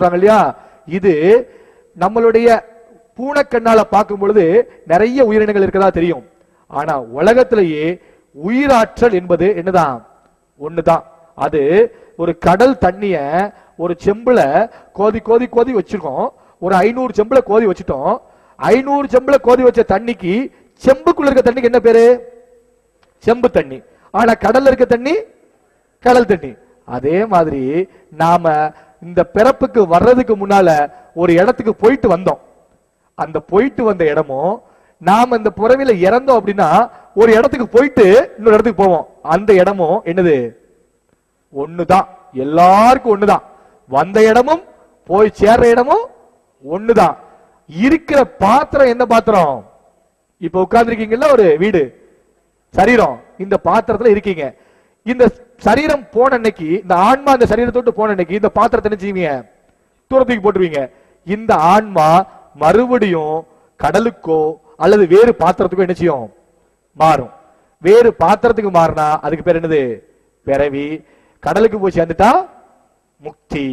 இல்லையா? இது நம்மளுடைய பூனைக்கண்ணால பார்க்கும் பொழுது நிறைய உயிரினங்கள் இருக்கதா தெரியும். ஆனா உலகத்திலேயே உயிராற்றல் என்பது என்னதான்? ஒண்ணுதான். அது ஒரு கடல் தண்ணிய ஒரு செம்புல கோதி கோதி கோதி வச்சிருக்கோம். ஒரு 500 செம்புல கோதி வச்சுட்டோம். 500 செம்புல கோதி வச்ச தண்ணிக்கு செம்புக்குள்ள இருக்க தண்ணிக்கு என்ன பேரு? செம்பு தண்ணி. ஆனா கடல்ல இருக்க தண்ணி கடல் தண்ணி. அதே மாதிரி நாம இந்த பிறப்புக்கு வர்றதுக்கு முன்னால ஒரு இடத்துக்கு போயிட்டு வந்தோம். அந்த போயிட்டு வந்த இடமும் நாம இந்த புறவில இறந்தோம் அப்படின்னா ஒரு இடத்துக்கு போயிட்டு இன்னொரு இடத்துக்கு போவோம். அந்த இடமும் என்னது? ஒண்ணுதான். எல்லாருக்கும் ஒண்ணுதான். வந்த இடமும் போய் சேர்ற இடமும் ஒண்ணுதான். இருக்கிற பாத்திரம் என்ன பாத்திரம்? இப்ப உட்கார்ந்து இருக்கீங்கல்ல, ஒரு வீடு சரீரம், இந்த பாத்திரத்துல இருக்கீங்க. இந்த சரீரம் போன அன்னைக்கு, இந்த ஆன்மா இந்த சரீரத்தோட்டு போன அன்னைக்கு இந்த பாத்திரத்தை என்ன செய்வீங்க? தூரத்துக்கு போட்டுருவீங்க. இந்த ஆன்மா மறுபடியும் கடலுக்கோ அல்லது வேறு பாத்திரத்துக்கோ என்ன செய்யும்? மாறும். வேறு பாத்திரத்துக்கு மாறினா அதுக்கு பேர் என்னது? பிறவி. கடலுக்கு போய் சேர்ந்துட்டா முக்தி.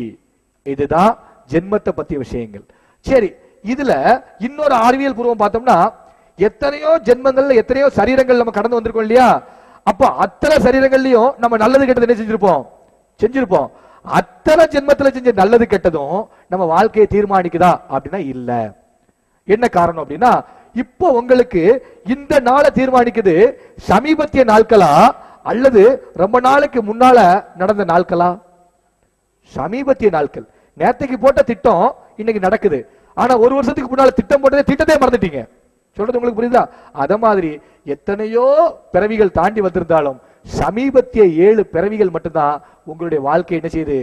இதுதான் ஜென்மத்தை பத்திய விஷயங்கள். சரி, இதுல இன்னொரு அறிவியல் பூர்வம் பார்த்தோம்னா எத்தனையோ ஜென்மங்கள்ல எத்தனையோ சரீரங்கள் நம்ம கடந்து வந்திருக்கோம் இல்லையா? அப்ப அத்தனை சரீரங்கள்லயும் நம்ம நல்லது கெட்டது என்ன செஞ்சிருப்போம். அத்தனை ஜென்மத்துல செஞ்ச நல்லது கெட்டதும் நம்ம வாழ்க்கையை தீர்மானிக்குதா அப்படின்னா இல்ல. என்ன காரணம் அப்படின்னா, இப்போ உங்களுக்கு இந்த நாளை தீர்மானிக்குது சமீபத்திய நாட்களா அல்லது ரொம்ப நாளைக்கு முன்னால நடந்த நாட்களா? சமீபத்திய நாட்கள். நேற்றுக்கு போட்ட திட்டம் இன்னைக்கு நடக்குது. ஆனா ஒரு வருஷத்துக்கு முன்னால திட்டம் போட்டதே திட்டத்தை மறந்துட்டீங்க. சொல்றது உங்களுக்கு புரியுதா? அத மாதிரி எத்தனையோ பிறவிகள் தாண்டி வந்திருந்தாலும் சமீபத்திய 7 பிறவிகள் மட்டும்தான் உங்களுடைய வாழ்க்கை என்ன செய்யுது?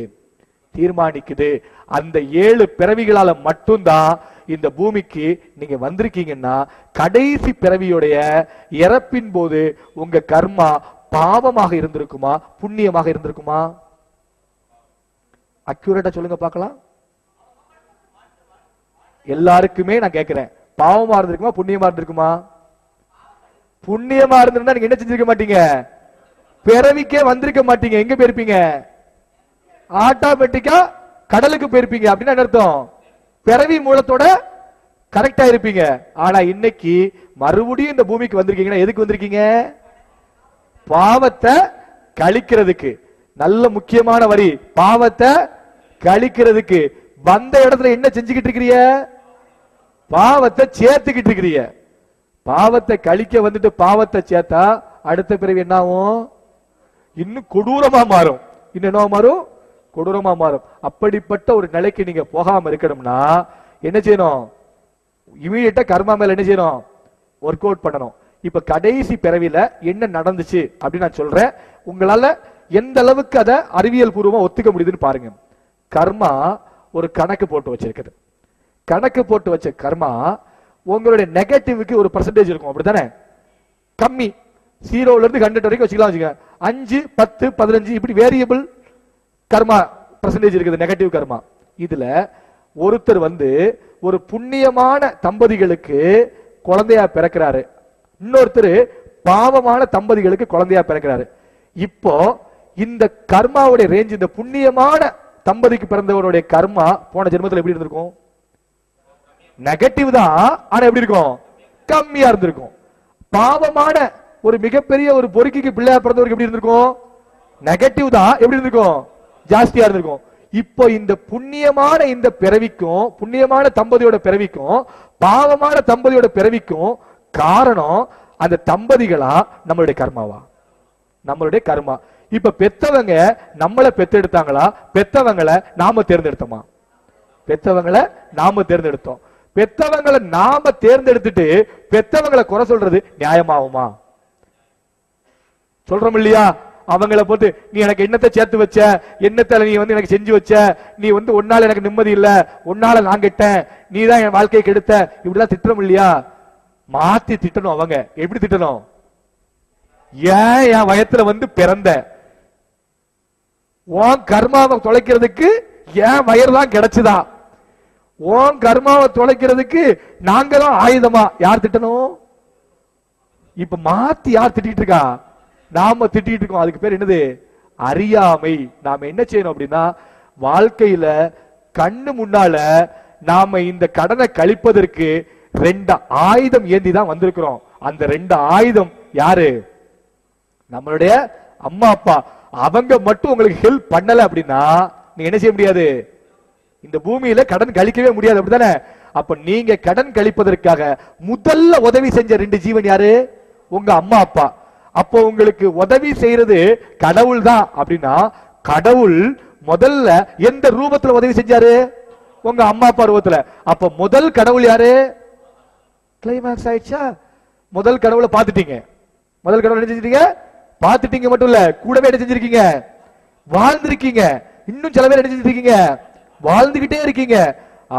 தீர்மானிக்குது. அந்த 7 பிறவிகளால மட்டும்தான் இந்த பூமிக்கு நீங்க வந்திருக்கீங்கன்னா கடைசி பிறவியுடைய இறப்பின் போது உங்க கர்மா பாவமாக இருந்திருக்குமா புண்ணியமாக இருந்திருக்குமா? அக்யூரேட்டா சொல்லுங்க பார்க்கலாம். எல்லாருக்குமே நான் கேட்கிறேன், பாவமா இருந்திருக்குமா புண்ணியமா இருந்திருக்குமா? புண்ணியமா இருந்திருந்தா நீங்க என்ன செஞ்சிருக்க மாட்டீங்க? பிறவிக்கே வந்திருக்க மாட்டீங்க. எங்க போயிருப்பீங்க? ஆட்டோமேட்டிக்கா கடலுக்கு போயிருப்பீங்க. அப்படின்னா என்ன அர்த்தம்? பிறவி மூலத்தோட கரெக்டா இருப்பீங்க. ஆனா இன்னைக்கு மறுபடியும் இந்த பூமிக்கு வந்திருக்கீங்கன்னா எதுக்கு வந்திருக்கீங்க? பாவத்தை கழிக்கிறதுக்கு. நல்ல முக்கியமான வரி, பாவத்தை கழிக்கிறதுக்கு. வந்த இடத்துல என்ன செஞ்சுக்கிட்டு இருக்கிறீங்க? பாவத்தை சேர்த்துக்கிட்டு இருக்கிறீங்க. பாவத்தை கழிக்க வந்துட்டு பாவத்தை சேர்த்தா அடுத்த பிறவி என்ன ஆகும்? இன்னும் கொடூரமா மாறும். இன்னும் என்ன மாறும்? கொடூரமா மாறும். அப்படிப்பட்ட ஒரு நிலைக்கு நீங்க போகாம இருக்கணும்னா என்ன செய்யணும்? இமீடியட்டா கர்மா மேல என்ன செய்யணும்? ஒர்க் அவுட் பண்ணணும். இப்ப கடைசி பிறவில என்ன நடந்துச்சு அப்படின்னு நான் சொல்றேன். உங்களால எந்த அளவுக்கு அதை அறிவியல் பூர்வமா ஒத்துக்க முடியுதுன்னு பாருங்க. கர்மா ஒரு கணக்கு போட்டு வச்சிருக்குது. கணக்கு போட்டு வச்ச கர்மா உங்களுடைய நெகட்டிவ்க்கு ஒரு பெர்சன்டேஜ் இருக்கும். அப்படித்தானே? கம்மி, 0ல இருந்து 100 வரைக்கும் வச்சுக்கலாம் வச்சுக்க. 5, 10, 15 இப்படி வேரியபிள் கர்மா பெர்சன்டேஜ் இருக்குது, நெகட்டிவ் கர்மா. இதுல ஒருத்தர் ஒரு புண்ணியமான தம்பதிகளுக்கு குழந்தையா பிறக்கிறாரு, இன்னொருத்தர் பாவமான தம்பதிகளுக்கு குழந்தையா பிறக்கிறாரு. இப்போ இந்த கர்மாவுடைய ரேஞ்ச், இந்த புண்ணியமான தம்பதிக்கு பிறந்தவருடைய கர்மா போன ஜென்மத்தில் எப்படி இருந்திருக்கும்? நெகட்டிவ் தான். ஆனா எப்படி இருக்கும்? கம்மியா இருந்திருக்கும். பாவமான ஒரு மிகப்பெரிய ஒரு பொறுக்கிக்கு பிள்ளையா பிறந்தவருக்கு எப்படி இருந்திருக்கும்? நெகட்டிவ் தான். எப்படி இருந்திருக்கும்? ஜாஸ்தியா இருந்திருக்கும். இப்போ இந்த புண்ணியமான இந்த பிறவிக்கும், புண்ணியமான தம்பதியோட பிறவிக்கும், பாவமான தம்பதியோட பிறவிக்கும் காரணம் அந்த தம்பதிகளா நம்மளுடைய கர்மாவா? நம்மளுடைய கர்மா. இப்ப பெத்தவங்க நம்மளை பெத்தெடுத்தாங்களா, பெத்தவங்களை நாம தேர்ந்தெடுத்தோமா? பெத்தவங்களை நாம தேர்ந்தெடுத்தோம். பெத்தவங்களை நாம தேர்ந்தெடுத்துட்டு பெத்தவங்களை குறை சொல்றது நியாயமாகுமா? சொல்றோம் இல்லையா? அவங்களை போட்டு நீ எனக்கு என்னத்தை சேர்த்து வச்ச, என்னத்தை நீ எனக்கு செஞ்சு வச்ச, நீ ஒன்னால எனக்கு நிம்மதி இல்ல, ஒன்னால நான் கெட்டேன், நீ தான் என் வாழ்க்கையை கெடுத்த, இப்படிலாம் திட்டுறோம் இல்லையா? மாத்தி திட்டணும். அவங்க எப்படி திட்டணும்? ஏன் என் வயத்துல பிறந்த, உன் கர்மாவை தொலைக்கிறதுக்கு என் வயர் தான் கிடைச்சுதா, உன் கர்மாவை தொலைக்கிறதுக்கு நாங்க தான் ஆயுதமா? யார் திட்டணும்? இப்ப மாத்தி யார் திட்டிட்டு இருக்கா? நாம திட்டிட்டு இருக்கோம். அதுக்கு பேர் என்னது? அறியாமை. நாம என்ன செய்யணும் அப்படின்னா, வாழ்க்கையில கண்ணு முன்னால நாம இந்த கடனை கழிப்பதற்கு 2 ஆயுதம் ஏந்தி தான் வந்திருக்கிறோம். அந்த 2 ஆயுதம் யாரு? நம்மளுடைய அம்மா அப்பா. அவங்க மட்டும் உங்களுக்கு ஹெல்ப் பண்ணல அப்படின்னா நீங்க என்ன செய்ய முடியாது? இந்த பூமியில கடன் கழிக்கவே முடியாது, அப்படித்தானே? அப்ப நீங்க கடன் கழிப்பதற்காக முதல்ல உதவி செஞ்ச 2 ஜீவன் யாரு? உங்க அம்மா அப்பா. அப்போ உங்களுக்கு உதவி செய்யறது கடவுள் தான் அப்படின்னா, கடவுள் முதல்ல எந்த ரூபத்துல உதவி செஞ்சாரு? உங்க அம்மா அப்பா ரூபத்துல. அப்ப முதல் கடவுள் யாரு? கிளைமாக்ஸ் ஆயிடுச்சா? முதல் கடவுளை பார்த்துட்டீங்க. முதல் கடவுள் என்ன செஞ்சிட்டீங்க? பார்த்துட்டீங்க மட்டும் இல்ல, கூடவே என்ன செஞ்சிருக்கீங்க? வாழ்ந்திருக்கீங்க. இன்னும் சில பேர் என்ன செஞ்சிருக்கீங்க? வாழ்ந்துகிட்டே இருக்கீங்க.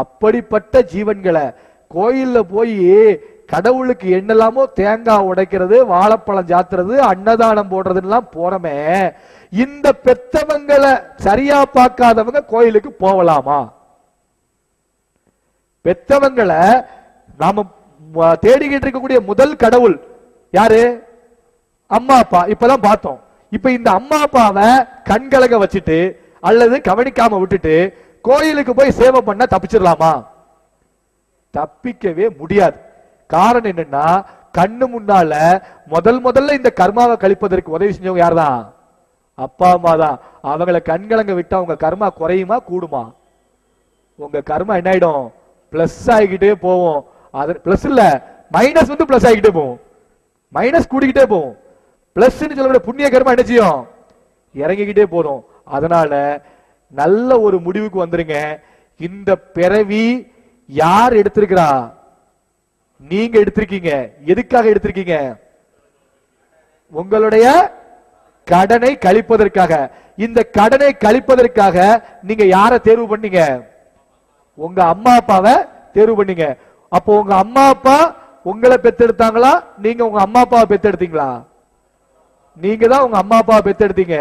அப்படிப்பட்ட ஜீவன்களை கோயில்ல போய் கடவுளுக்கு என்னெல்லாமோ தேங்காய் உடைக்கிறது, வாழைப்பழம் சாத்துறது, அன்னதானம் போடுறதுலாம் போறமே, இந்த பெத்தவங்களை சரியா பார்க்காதவங்க கோயிலுக்கு போகலாமா? பெத்தவங்களை நாம தேடிக்கிட்டு இருக்கக்கூடிய முதல் கடவுள் யாரு? அம்மா அப்பா. இப்பதான் பார்த்தோம். இப்ப இந்த அம்மா அப்பாவை கண்கலங்க வச்சுட்டு அல்லது கவனிக்காம விட்டுட்டு கோயிலுக்கு போய் சேவை பண்ண தப்பிச்சிடலாமா? தப்பிக்கவே முடியாது. காரணம் என்னன்னா, கண்ணு முன்னால முதல்ல இந்த கர்மாவை கழிப்பதற்கு உதவி செஞ்சவங்க யார்தான்? அப்பா அம்மா தான். அவங்களை கண்கலங்க விட்டா உங்க கர்மா குறையுமா கூடுமா? உங்க கர்மா என்ன ஆயிடும்? பிளஸ் ஆகிக்கிட்டே போவோம். அது பிளஸ் இல்ல, மைனஸ் வந்து பிளஸ் ஆகிக்கிட்டே போவோம். மைனஸ் கூடிக்கிட்டே போவோம். பிளஸ் சொல்லக்கூடிய புண்ணிய கர்மா என்ன செய்யும்? இறங்கிக்கிட்டே போறோம். அதனால நல்ல ஒரு முடிவுக்கு வந்துருங்க. இந்த பிறவி யார் எடுத்திருக்கிறா? நீங்க எடுத்திருக்கீங்க. எதுக்காக எடுத்திருக்கீங்க? உங்களுடைய கடனை கழிப்பதற்காக. இந்த கடனை கழிப்பதற்காக நீங்க யாரை தேர்வு பண்ணீங்க? உங்க அம்மா அப்பாவை தேர்வு பண்ணீங்க. அப்போ உங்க அம்மா அப்பா உங்களை பெத்தெடுத்தாங்களா? நீங்க உங்க அம்மா அப்பாவை பெத்தெடுத்தீங்களா? நீங்க தான் உங்க அம்மா அப்பாவை பெத்தெடுத்தீங்க.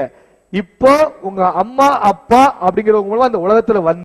இப்போ உங்க அம்மா அப்பா அப்படிங்கிறவங்க மூலமா அந்த உலகத்துல வந்து